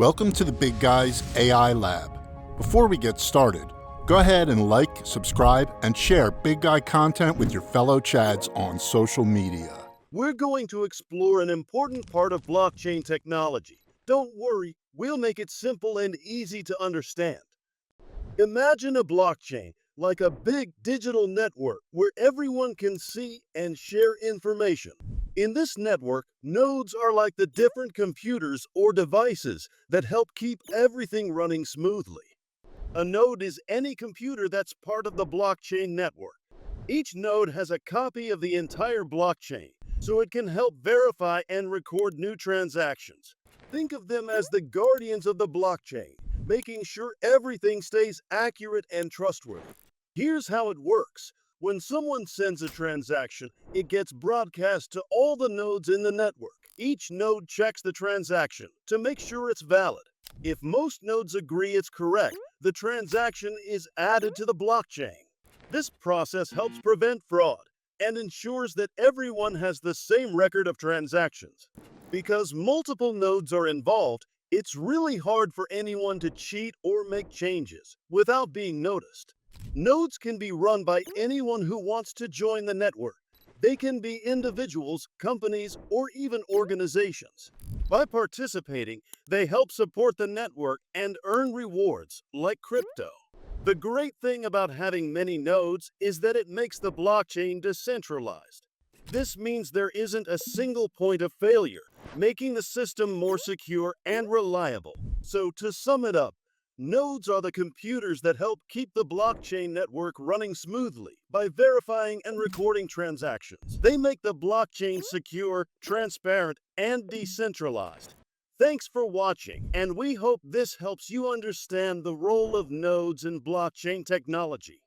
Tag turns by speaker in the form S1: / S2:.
S1: Welcome to the Big Guys AI Lab. Before we get started, go ahead and like, subscribe, and share Big Guy content with your fellow Chads on social media.
S2: We're going to explore an important part of blockchain technology. Don't worry, we'll make it simple and easy to understand. Imagine a blockchain like a big digital network where everyone can see and share information. In this network, nodes are like the different computers or devices that help keep everything running smoothly. A node is any computer that's part of the blockchain network. Each node has a copy of the entire blockchain, so it can help verify and record new transactions. Think of them as the guardians of the blockchain, making sure everything stays accurate and trustworthy. Here's how it works. When someone sends a transaction, it gets broadcast to all the nodes in the network. Each node checks the transaction to make sure it's valid. If most nodes agree it's correct, the transaction is added to the blockchain. This process helps prevent fraud and ensures that everyone has the same record of transactions. Because multiple nodes are involved, it's really hard for anyone to cheat or make changes without being noticed. Nodes can be run by anyone who wants to join the network. They can be individuals, companies, or even organizations. By participating, they help support the network and earn rewards, like crypto. The great thing about having many nodes is that it makes the blockchain decentralized. This means there isn't a single point of failure, making the system more secure and reliable. So to sum it up, nodes are the computers that help keep the blockchain network running smoothly by verifying and recording transactions. They make the blockchain secure, transparent, and decentralized. Thanks for watching, and we hope this helps you understand the role of nodes in blockchain technology.